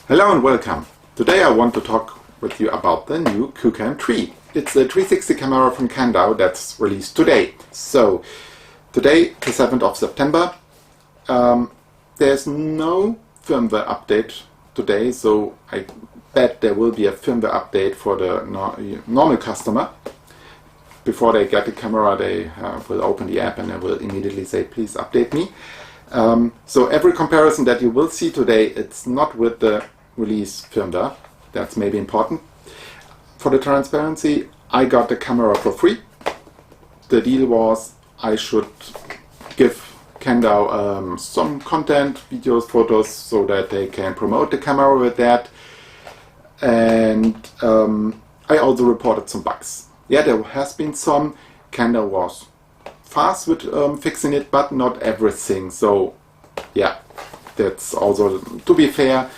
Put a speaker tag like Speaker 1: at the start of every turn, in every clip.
Speaker 1: Hello and welcome. Today I want to talk with you about the new Qoocam3. It's a 360 camera from Kandao that's released today. So today, the 7th of September, there's no firmware update today, so I bet there will be a firmware update for the normal customer. Before they get the camera, they will open the app and they will immediately say, please update me. So every comparison that you will see today, it's not with the release firmware. That's maybe important. For the transparency, I got the camera for free. The deal was I should give Kandao some content, videos, photos, so that they can promote the camera with that. And I also reported some bugs. Yeah, there has been some. Kandao was fast with fixing it, but not everything. So yeah, that's also, to be fair,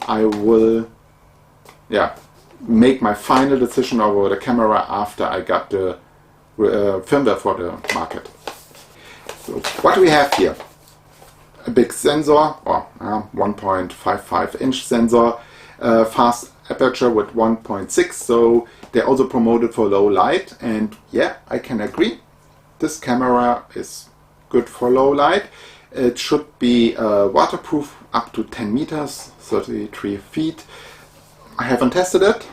Speaker 1: I will make my final decision over the camera after I got the firmware for the market. So what do we have here? A big sensor, or 1.55 inch sensor, fast aperture with 1.6, so they also promoted for low light, and yeah, I can agree. This camera is good for low light. It should be waterproof up to 10 meters, 33 feet. I haven't tested it.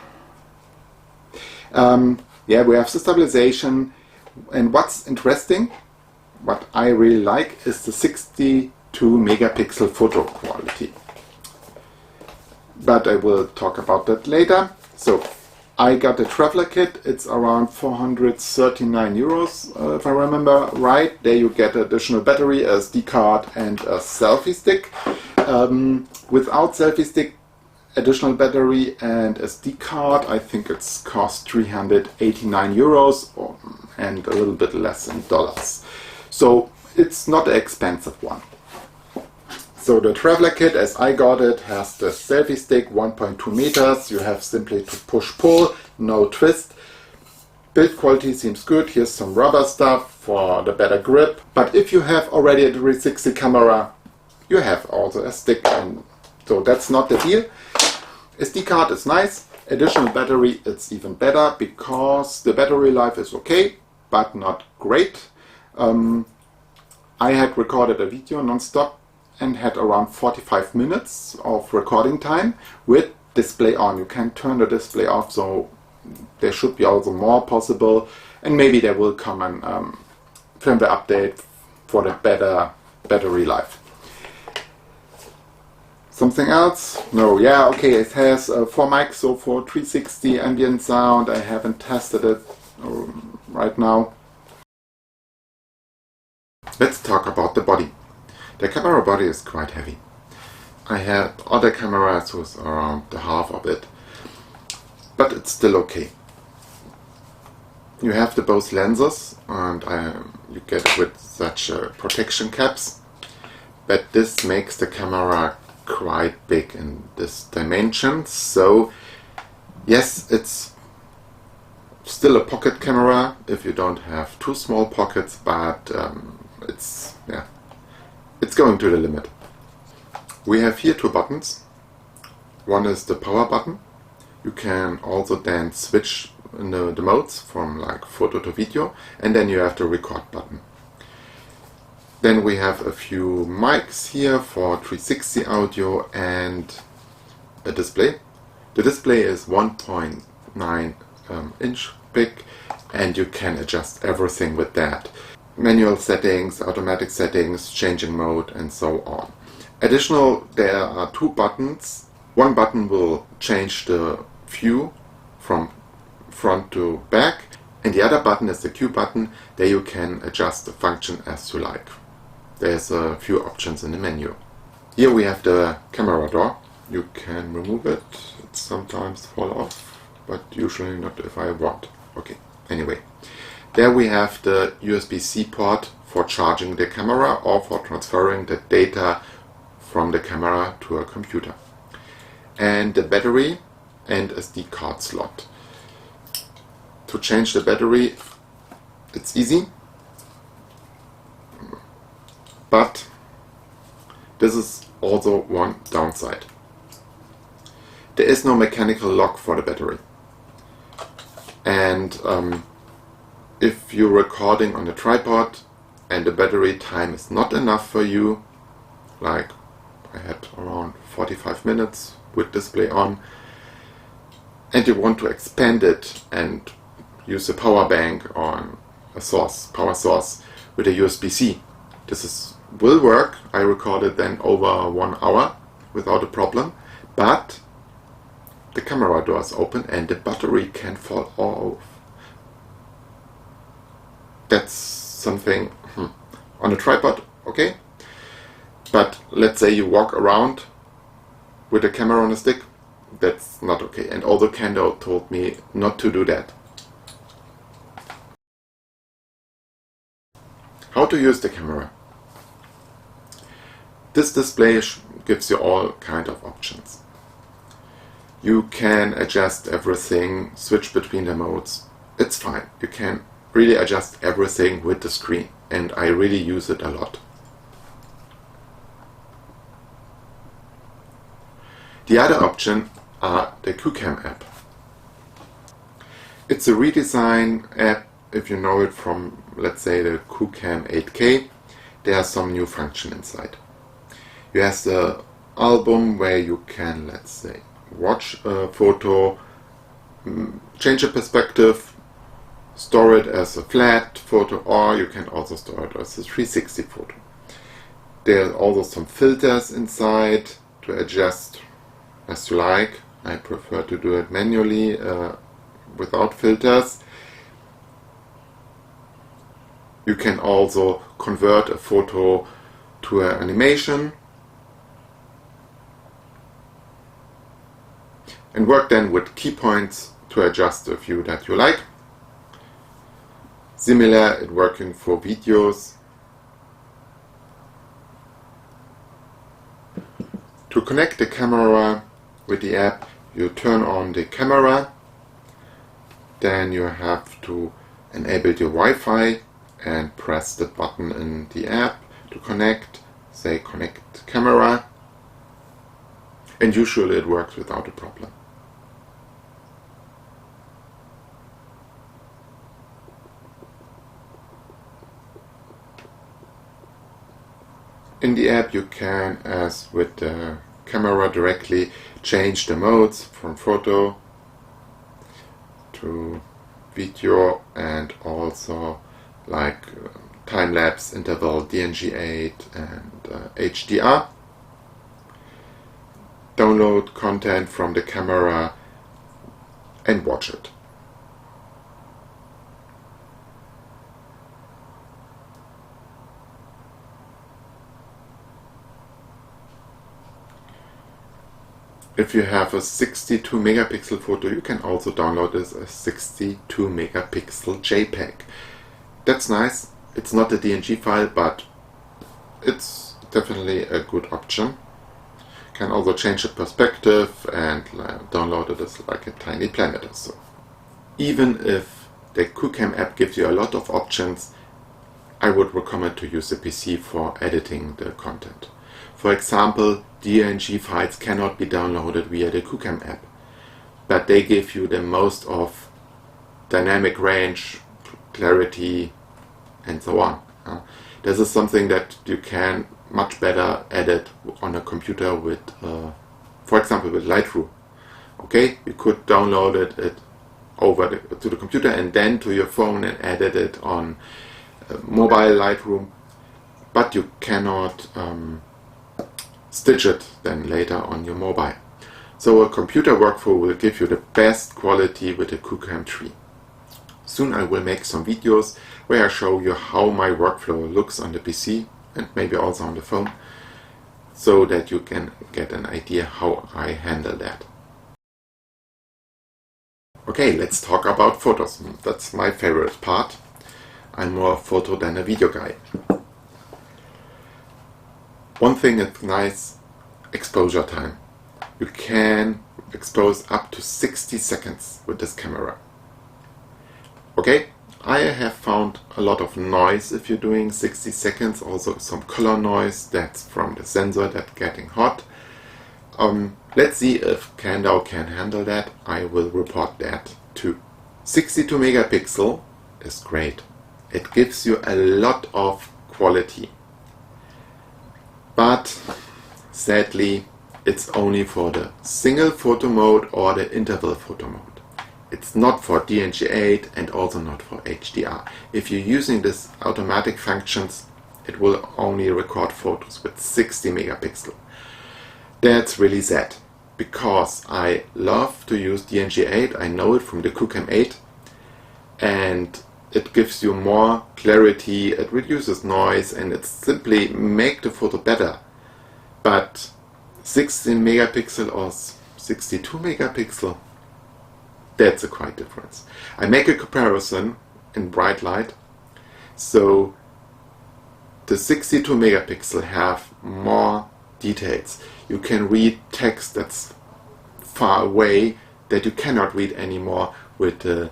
Speaker 1: Yeah, we have the stabilization, and what's interesting, what I really like, is the 62 megapixel photo quality. But I will talk about that later. So I got the traveler kit. It's around 439 euros, if I remember right. There you get additional battery, a SD card and a selfie stick. Without selfie stick, additional battery and SD card, I think it's cost 389 euros and a little bit less in dollars. So it's not an expensive one. So the traveler kit, as I got it, has the selfie stick, 1.2 meters. You have simply to push-pull, no twist. Build quality seems good. Here's some rubber stuff for the better grip. But if you have already a 360 camera, you have also a stick, and so that's not the deal. SD card is nice. Additional battery, it's even better because the battery life is okay, but not great. I had recorded a video non-stop and had around 45 minutes of recording time with display on. You can turn the display off, so there should be also more possible, and maybe there will come an firmware update for the better battery life. Something else? No, yeah, okay, it has 4 mics, so for 360 ambient sound. I haven't tested it right now. Let's talk about the body. The camera body is quite heavy. I had other cameras with around the half of it, but it's still okay. You have the both lenses, and you get it with such protection caps, but this makes the camera quite big in this dimension. So yes, it's still a pocket camera if you don't have too small pockets, but it's going to the limit. We have here 2 buttons. One is the power button. You can also then switch the modes from like photo to video, and then you have the record button. Then we have a few mics here for 360 audio and a display. The display is 1.9 inch big, and you can adjust everything with that. Manual settings, automatic settings, changing mode, and so on. Additional, there are 2 buttons. One button will change the view from front to back, and the other button is the Q button. There you can adjust the function as you like. There's a few options in the menu. Here we have the camera door. You can remove it. It sometimes falls off, but usually not if I want. Okay, anyway. There we have the USB-C port for charging the camera or for transferring the data from the camera to a computer. And the battery and SD card slot. To change the battery, it's easy, but this is also one downside. there is no mechanical lock for the battery. And if you're recording on a tripod and the battery time is not enough for you, like I had around 45 minutes with display on, and you want to expand it and use a power bank on a power source with a USB-C, this will work. I recorded then over 1 hour without a problem, but the camera door is open and the battery can fall off. That's something on a tripod, okay? But let's say you walk around with a camera on a stick, that's not okay. And although Kandao told me not to do that. How to use the camera? This display gives you all kind of options. You can adjust everything, switch between the modes. It's fine. You can really adjust everything with the screen, and I really use it a lot. The other option are the Qoocam app. It's a redesign app. If you know it from, let's say, the Qoocam 8K, there are some new functions inside. You have the album where you can, let's say, watch a photo, change the perspective, store it as a flat photo, or you can also store it as a 360 photo. There are also some filters inside to adjust as you like. I prefer to do it manually without filters. You can also convert a photo to an animation and work then with key points to adjust the view that you like. Similar, it's working for videos. To connect the camera with the app, you turn on the camera, then you have to enable your Wi-Fi and press the button in the app to connect, say connect camera, and usually it works without a problem. In the app you can, as with the camera directly, change the modes from photo to video and also like time-lapse, interval, DNG8 and HDR. Download content from the camera and watch it. If you have a 62 megapixel photo, you can also download this as 62 megapixel JPEG. That's nice. It's not a DNG file, but it's definitely a good option. Can also change the perspective and download it as like a tiny planet or so. Even if the Qoocam app gives you a lot of options, I would recommend to use the PC for editing the content. For example, DNG files cannot be downloaded via the Qoocam app, but they give you the most of dynamic range, clarity, and so on. This is something that you can much better edit on a computer with, for example, with Lightroom. Okay, you could download it over to the computer and then to your phone and edit it on mobile Lightroom, but you cannot stitch it then later on your mobile. So a computer workflow will give you the best quality with the Qoocam3. Soon I will make some videos where I show you how my workflow looks on the PC and maybe also on the phone, so that you can get an idea how I handle that. Okay, let's talk about photos. That's my favorite part. I'm more a photo than a video guy. One thing is nice, exposure time. You can expose up to 60 seconds with this camera. Okay, I have found a lot of noise if you're doing 60 seconds, also some color noise that's from the sensor that's getting hot. Let's see if Kandao can handle that. I will report that too. 62 megapixel is great. It gives you a lot of quality. But sadly, it's only for the single photo mode or the interval photo mode. It's not for DNG8 and also not for HDR. If you're using this automatic functions, it will only record photos with 60 megapixel. That's really sad, because I love to use DNG8. I know it from the Qoocam3, and it gives you more clarity, it reduces noise, and it simply makes the photo better. But 16 megapixel or 62 megapixel, that's a quite difference. I make a comparison in bright light. So the 62 megapixel have more details. You can read text that's far away that you cannot read anymore with the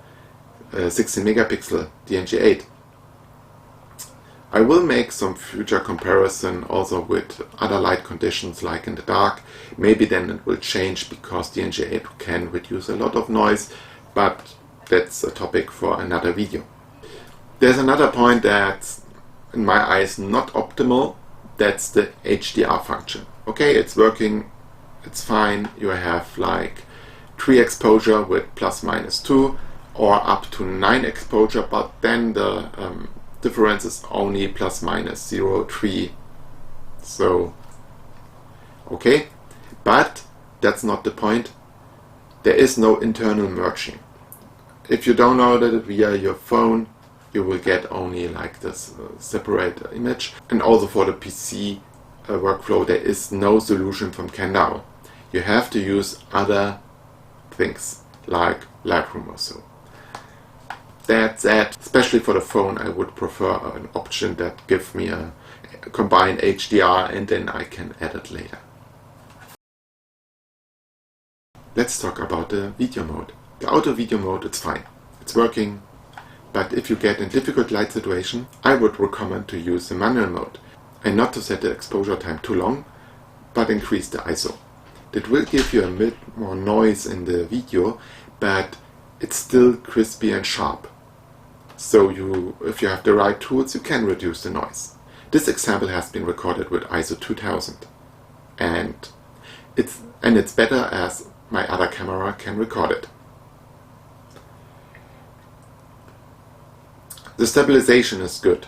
Speaker 1: 16 megapixel DNG8. I will make some future comparison also with other light conditions like in the dark. Maybe then it will change, because DNG8 can reduce a lot of noise, but that's a topic for another video. There's another point that's in my eyes not optimal. That's the HDR function. Okay, it's working, it's fine. You have like 3 exposure with ±2 or up to 9 exposure, but then the difference is only ±0.3. So okay, but that's not the point. There is no internal merging. If you download it via your phone, you will get only like this separate image. And also for the PC workflow, there is no solution from Kandao. You have to use other things like Lightroom or so. That's it. Especially for the phone, I would prefer an option that gives me a combined HDR, and then I can add it later. Let's talk about the video mode. The auto video mode, it's fine. It's working. But if you get in difficult light situation, I would recommend to use the manual mode, and not to set the exposure time too long, but increase the ISO. That will give you a bit more noise in the video, but it's still crispy and sharp. So if you have the right tools, you can reduce the noise. This example has been recorded with ISO 2000, and it's better as my other camera can record it. The stabilization is good.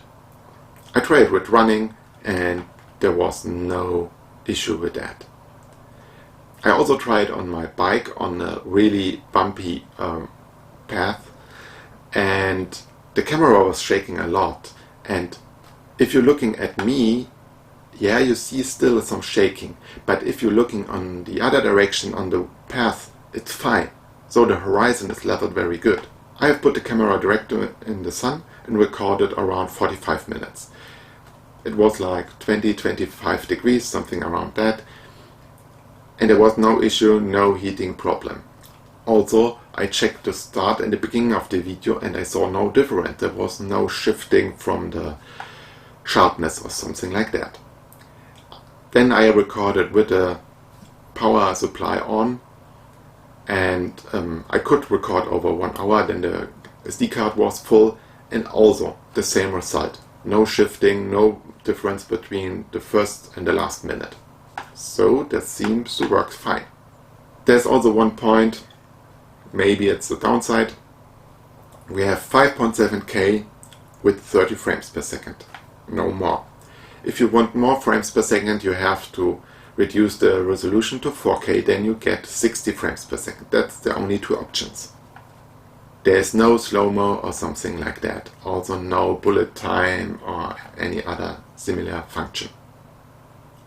Speaker 1: I tried with running and there was no issue with that. I also tried on my bike on a really bumpy path, and the camera was shaking a lot. And if you're looking at me, yeah, you see still some shaking. But if you're looking on the other direction on the path, it's fine. So the horizon is leveled very good. I have put the camera directly in the sun and recorded around 45 minutes. It was like 20-25 degrees, something around that. And there was no issue, no heating problem. Also, I checked the start and the beginning of the video and I saw no difference. There was no shifting from the sharpness or something like that. Then I recorded with the power supply on, and I could record over 1 hour. Then the SD card was full, and also the same result. No shifting, no difference between the first and the last minute. So that seems to work fine. There's also one point, maybe it's the downside. We have 5.7K with 30 frames per second, no more. If you want more frames per second, you have to reduce the resolution to 4K, then you get 60 frames per second. That's the only two options. There is no slow-mo or something like that. Also no bullet time or any other similar function.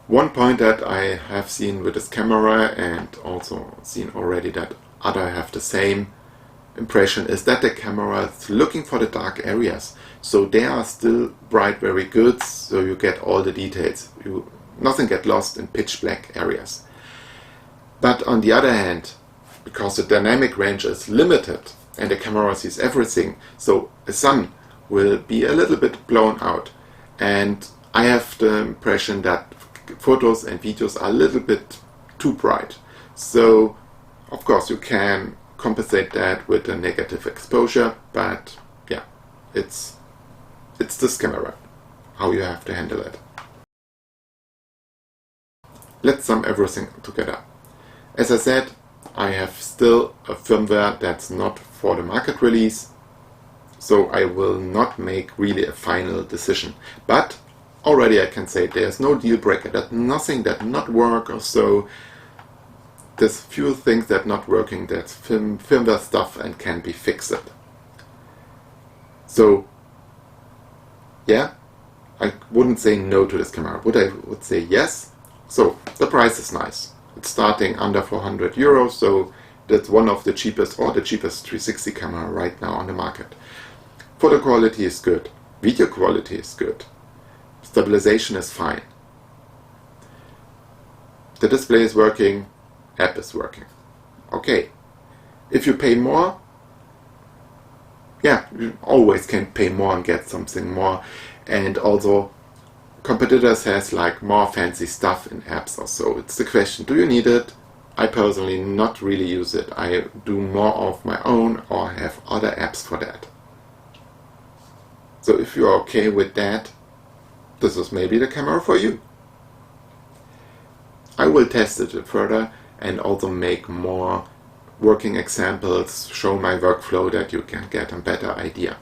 Speaker 1: One point that I have seen with this camera, and also seen already that others have the same impression, is that the camera is looking for the dark areas. So they are still bright very good, so you get all the details. Nothing get lost in pitch black areas. But on the other hand, because the dynamic range is limited and the camera sees everything, so the sun will be a little bit blown out. And I have the impression that photos and videos are a little bit too bright. So of course you can compensate that with a negative exposure, but yeah, it's this camera, how you have to handle it. Let's sum everything together. As I said, I have still a firmware that's not for the market release, so I will not make really a final decision. But already I can say there's no deal breaker, that nothing that not work or so. There's few things that not working, that's firmware stuff and can be fixed. So yeah, I wouldn't say no to this camera. I would say yes. So the price is nice. It's starting under 400 euros, so that's one of the cheapest or the cheapest 360 camera right now on the market. Photo quality is good. Video quality is good. Stabilization is fine. The display is working. App is working. Okay. If you pay more, yeah, you always can pay more and get something more. And also, competitors has like more fancy stuff in apps or so. It's the question, do you need it? I personally not really use it. I do more of my own or have other apps for that. So if you're okay with that, this is maybe the camera for you. I will test it further and also make more working examples, show my workflow that you can get a better idea.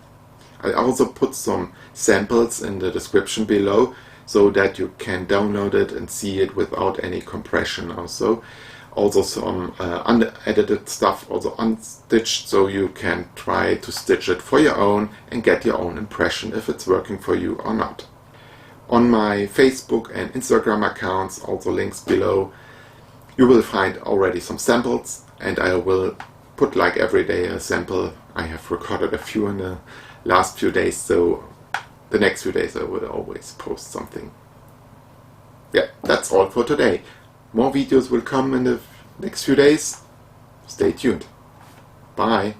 Speaker 1: I also put some samples in the description below so that you can download it and see it without any compression also. Also some unedited stuff, also unstitched, so you can try to stitch it for your own and get your own impression if it's working for you or not. On my Facebook and Instagram accounts, also links below, you will find already some samples, and I will put like every day a sample. I have recorded a few in the last few days, so the next few days I will always post something. Yeah, that's all for today. More videos will come in the next few days. Stay tuned. Bye.